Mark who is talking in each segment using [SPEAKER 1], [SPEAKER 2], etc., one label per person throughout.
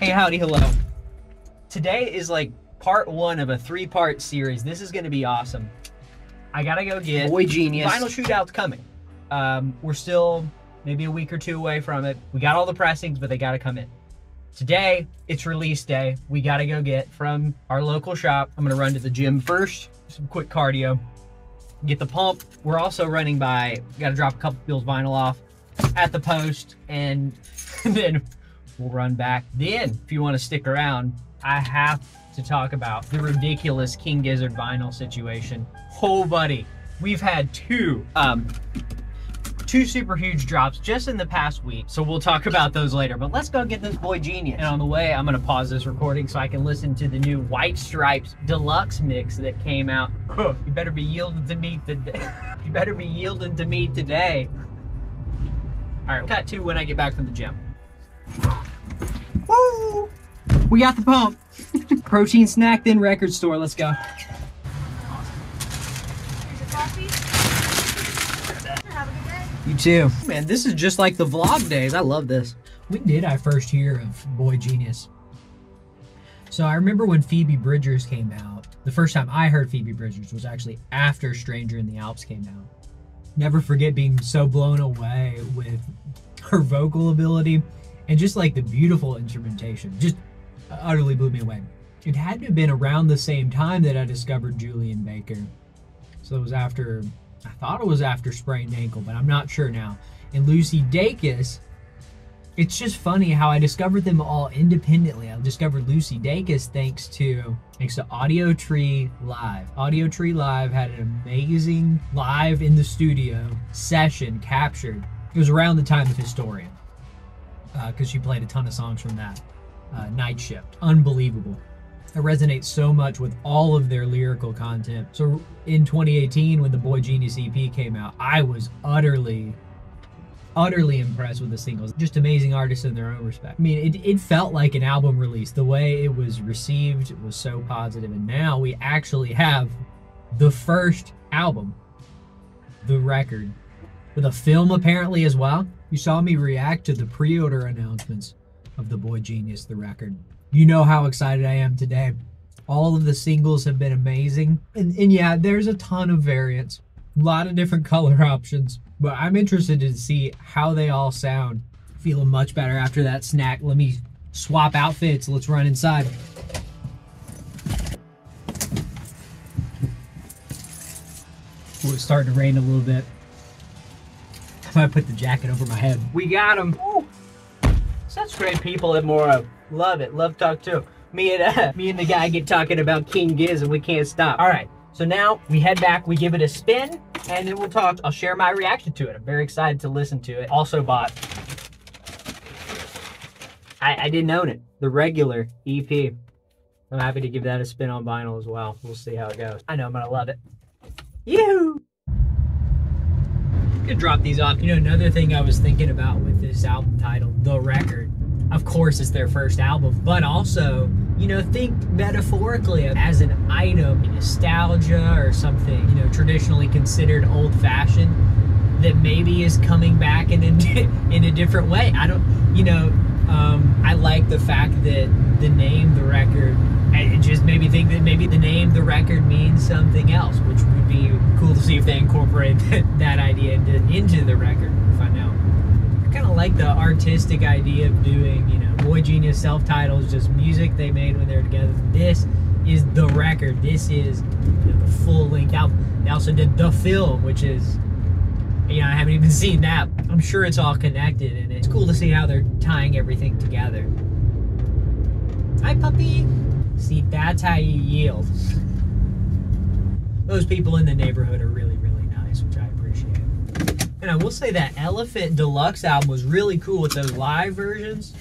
[SPEAKER 1] Hey, howdy, hello. Today is like part one of a 3-part series. This is gonna be awesome. I gotta go get
[SPEAKER 2] Boy Genius.
[SPEAKER 1] Vinyl Shootout's coming. We're still maybe a week or two away from it. We got all the pressings, but they gotta come in. Today, it's release day. We gotta go get from our local shop. I'm gonna run to the gym first, some quick cardio, get the pump. We're also running by, gotta drop a couple Bill's vinyl off at the post, and then we'll run back. Then, if you wanna stick around, I have to talk about the ridiculous King Gizzard vinyl situation. Oh, buddy, we've had two super huge drops just in the past week, so we'll talk about those later. But let's go get this Boy Genius. And on the way, I'm gonna pause this recording so I can listen to the new White Stripes deluxe mix that came out. You better be yielding to me today. You better be yielding to me today. All right, cut to when I get back from the gym. Woo! We got the pump. Protein snack, then record store. Let's go. You too. Man, this is just like the vlog days. I love this.
[SPEAKER 3] When did I first hear of Boy Genius? So I remember when Phoebe Bridgers came out. The first time I heard Phoebe Bridgers was actually after Stranger in the Alps came out. Never forget being so blown away with her vocal ability and just like the beautiful instrumentation. Just utterly blew me away. It had to have been around the same time that I discovered Julien Baker. So it was after, I thought it was after Sprained Ankle, but I'm not sure now. And Lucy Dacus, it's just funny how I discovered them all independently. I discovered Lucy Dacus thanks to Audio Tree Live. Audio Tree Live had an amazing live in the studio session captured. It was around the time of Historian, because she played a ton of songs from that. Night Shift, unbelievable. It resonates so much with all of their lyrical content. So in 2018, when the Boy Genius EP came out, I was utterly impressed with the singles. Just amazing artists in their own respect. I mean, it felt like an album release. The way it was received was so positive. And now we actually have the first album, the record, with a film apparently as well. You saw me react to the pre-order announcements of the Boy Genius, the record. You know how excited I am today. All of the singles have been amazing. And yeah, there's a ton of variants, a lot of different color options, but I'm interested to see how they all sound. Feeling much better after that snack. Let me swap outfits. Let's run inside. Ooh, it's starting to rain a little bit. I might put the jacket over my head.
[SPEAKER 1] We got them. Such great people at Moro. Love it. Love talk too. Me and the guy get talking about King Giz and we can't stop. All right. So now we head back, we give it a spin, and then we'll talk. I'll share my reaction to it. I'm very excited to listen to it. Also bought, I didn't own it, the regular EP. I'm happy to give that a spin on vinyl as well. We'll see how it goes. I know I'm gonna love it. Yoo-hoo!
[SPEAKER 3] Could drop these off. You know, another thing I was thinking about with this album title, The Record, of course it's their first album, but also, you know, think metaphorically as an item, nostalgia or something, you know, traditionally considered old-fashioned that maybe is coming back in a different way. I don't, you know, I like the fact that the name The Record, it just made me think that maybe the name The Record means something else, which would be cool to see if they incorporate that idea into the record. We'll find out. I kind of like the artistic idea of doing, you know, Boy Genius self-titles, just music they made when they were together. This is The Record. This is, you know, the full-length album. They also did The Film, which is, you know, I haven't even seen that. I'm sure it's all connected, and it's cool to see how they're tying everything together. Hi, puppy. See, that's how you yield. Those people in the neighborhood are really, really nice, which I appreciate. And I will say that Elephant Deluxe album was really cool with those live versions.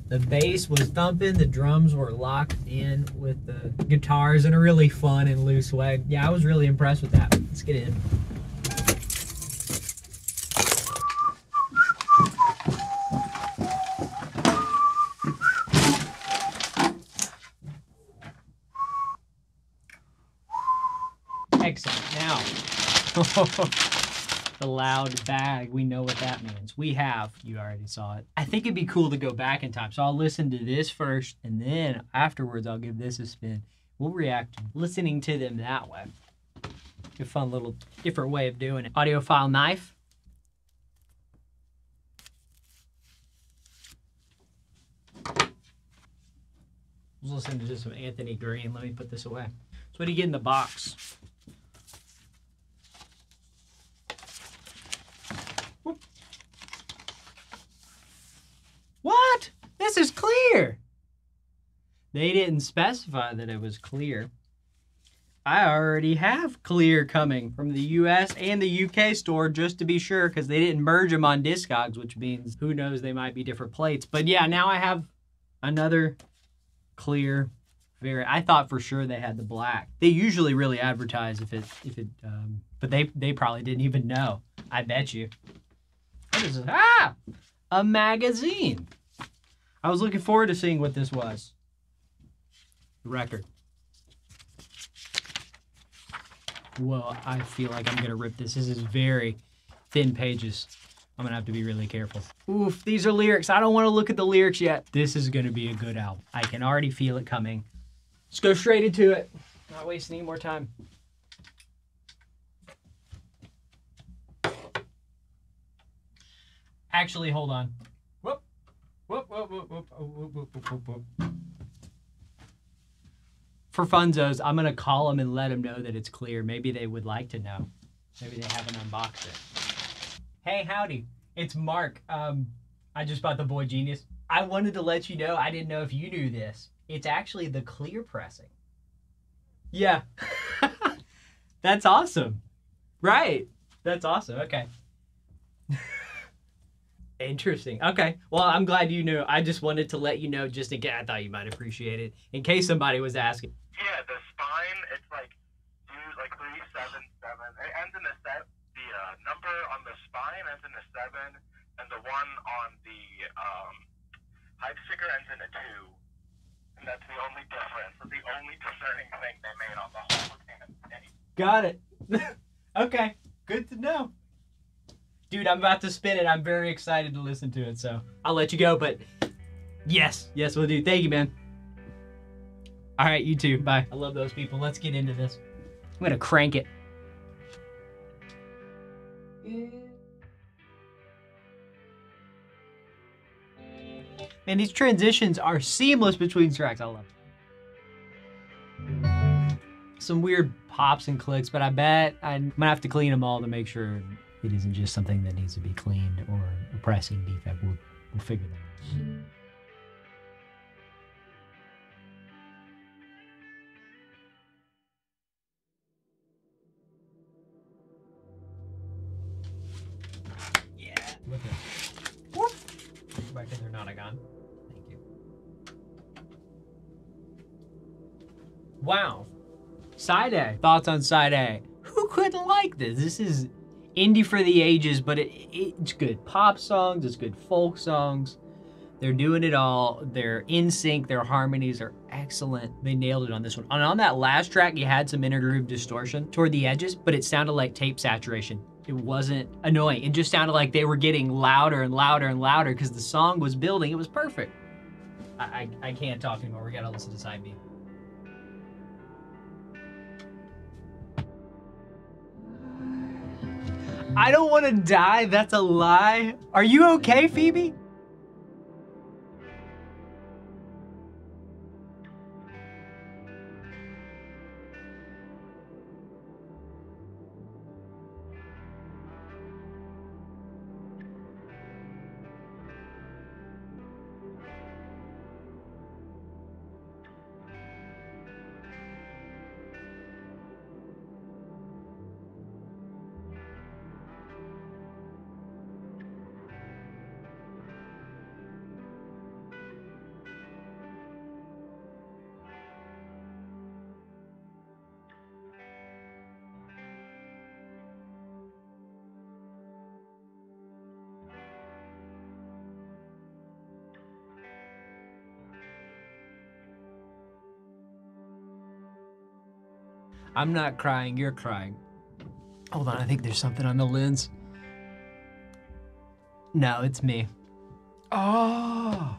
[SPEAKER 3] The bass was thumping, the drums were locked in with the guitars in a really fun and loose way. Yeah, I was really impressed with that. Let's get in. Excellent. Now,
[SPEAKER 1] a loud bag. We know what that means. We have. You already saw it. I think it'd be cool to go back in time. So I'll listen to this first, and then afterwards I'll give this a spin. We'll react listening to them that way. A fun little different way of doing it. Audiophile knife. Let's listen to some Anthony Green. Let me put this away. So what do you get in the box? Whoop. What? This is clear. They didn't specify that it was clear. I already have clear coming from the US and the UK store just to be sure, because they didn't merge them on Discogs, which means who knows, they might be different plates. But yeah, now I have another clear. I thought for sure they had the black. They usually really advertise but they probably didn't even know. I bet you. What is this? Ah! A magazine. I was looking forward to seeing what this was. Record. Whoa, I feel like I'm gonna rip this. This is very thin pages. I'm gonna have to be really careful. Oof, these are lyrics. I don't wanna look at the lyrics yet. This is gonna be a good album. I can already feel it coming. Let's go straight into it. Not wasting any more time. Actually, hold on. Whoop, whoop, whoop, whoop, whoop, whoop, whoop, whoop, whoop. For funzos, I'm gonna call them and let them know that it's clear. Maybe they would like to know. Maybe they haven't unboxed it. Hey, howdy. It's Mark. I just bought the Boy Genius. I wanted to let you know, I didn't know if you knew this. It's actually the clear pressing. Yeah. That's awesome. Right. That's awesome. Okay. Interesting. Okay. Well, I'm glad you knew. I just wanted to let you know just in case. I thought you might appreciate it. In case somebody was asking.
[SPEAKER 2] Yeah, the spine, it's like 377. It ends in a set. The number on the spine ends in a 7, and the one on the hype sticker ends in a 2. And that's the only difference. It's the only discerning thing they made on the whole thing.
[SPEAKER 1] Got it. Okay. Good to know. Dude, I'm about to spin it. I'm very excited to listen to it, so I'll let you go, but yes, we'll do. Thank you, man. All right, you too. Bye. I love those people. Let's get into this. I'm gonna crank it. Man, these transitions are seamless between tracks. I love it. Some weird pops and clicks, but I bet I'm gonna have to clean them all to make sure it isn't just something that needs to be cleaned or a pressing defect. We'll figure that out. Yeah. Look at it. Whoop. Go back in there, Nonagon. Thank you. Wow. Side A. Thoughts on side A? Who couldn't like this? This is indie for the ages, but it's good pop songs, it's good folk songs. They're doing it all. They're in sync. Their harmonies are excellent. They nailed it on this one. And on that last track, you had some inner groove distortion toward the edges, but it sounded like tape saturation. It wasn't annoying. It just sounded like they were getting louder and louder and louder because the song was building. It was perfect. I can't talk anymore. We gotta listen to side B. I don't want to die. That's a lie. Are you okay, Phoebe? I'm not crying, you're crying. Hold on, I think there's something on the lens. No, it's me. Oh.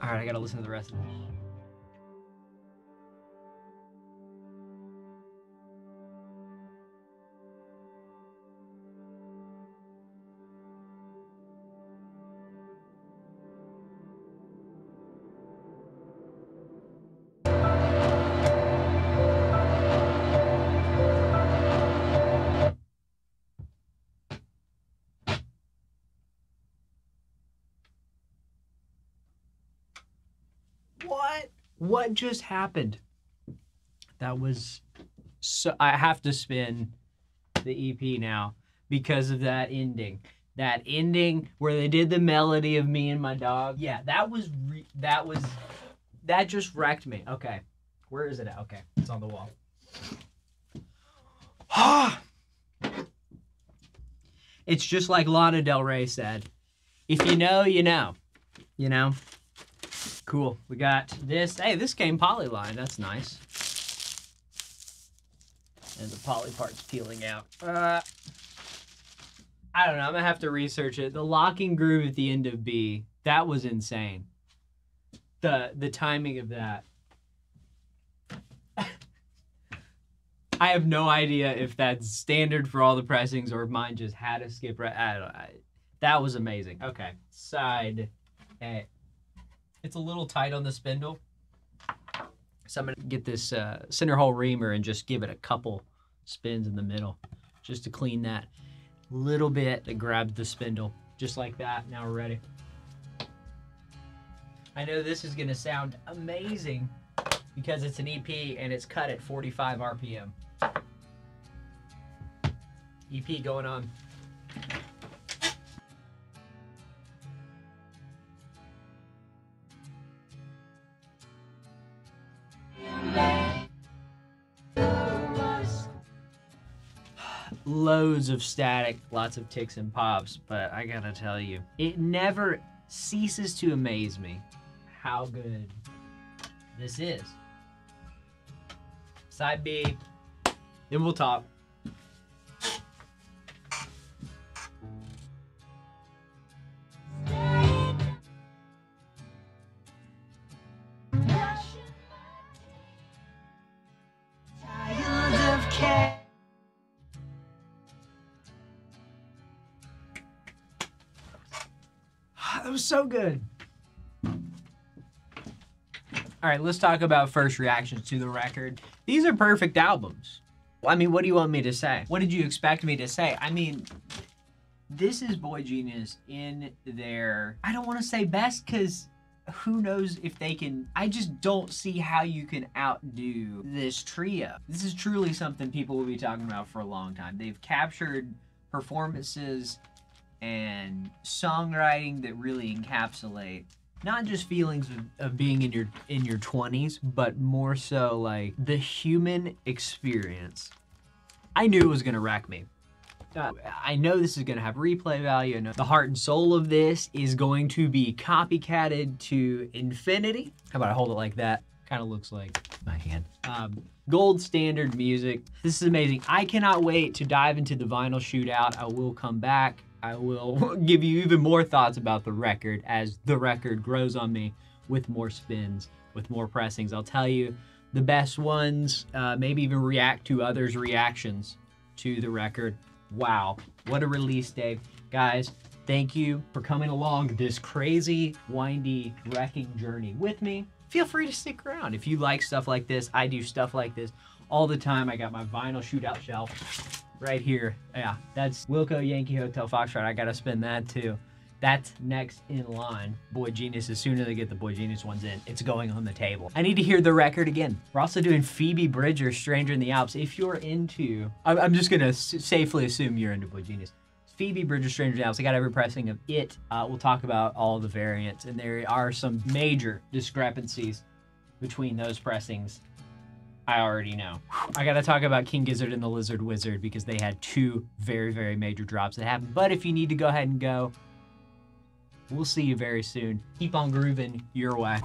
[SPEAKER 1] All right, I gotta listen to the rest of it. What just happened? That was so. I have to spin the EP now because of that ending. That ending where they did the melody of me and my dog. Yeah, that just wrecked me. Okay, where is it at? Okay, it's on the wall. It's just like Lana Del Rey said. If you know, you know. You know? Cool. We got this. Hey, this came polyline. That's nice. And the poly part's peeling out. I don't know. I'm going to have to research it. The locking groove at the end of B, that was insane. The timing of that. I have no idea if that's standard for all the pressings or if mine just had a skip. That was amazing. Okay. Side A. It's a little tight on the spindle. So I'm going to get this center hole reamer and just give it a couple spins in the middle just to clean that little bit that grabs the spindle. Just like that. Now we're ready. I know this is going to sound amazing because it's an EP and it's cut at 45 RPM. EP going on. Loads of static, lots of ticks and pops, but I gotta tell you, it never ceases to amaze me how good this is. Side B, then we'll talk. That was so good. All right, let's talk about first reactions to the record. These are perfect albums. I mean, what do you want me to say? What did you expect me to say? I mean, this is BOYGENIUS in their, I don't want to say best because who knows if they can, I just don't see how you can outdo this trio. This is truly something people will be talking about for a long time. They've captured performances and songwriting that really encapsulate not just feelings of being in your 20s, but more so like the human experience. I knew it was gonna wreck me. I know this is gonna have replay value. I know the heart and soul of this is going to be copycatted to infinity. How about I hold it like that? Kind of looks like my hand. Gold standard music. This is amazing. I cannot wait to dive into the vinyl shootout. I will come back. I will give you even more thoughts about the record as the record grows on me with more spins, with more pressings. I'll tell you the best ones, maybe even react to others' reactions to the record. Wow, what a release day. Guys, thank you for coming along this crazy, windy, wrecking journey with me. Feel free to stick around. If you like stuff like this, I do stuff like this all the time. I got my vinyl shootout shelf right here. Yeah, that's Wilco Yankee Hotel Foxtrot. I gotta spin that too. That's next in line. BOYGENIUS, as soon as they get the BOYGENIUS ones in, it's going on the table. I need to hear the record again. We're also doing Phoebe Bridgers' Stranger in the Alps. If you're into, I'm just gonna safely assume you're into BOYGENIUS. Phoebe Bridgers' Stranger in the Alps. I got every pressing of it. We'll talk about all the variants, and there are some major discrepancies between those pressings. I already know. I gotta talk about King Gizzard and the Lizard Wizard because they had two very, very major drops that happened. But if you need to go ahead and go, we'll see you very soon. Keep on grooving your way.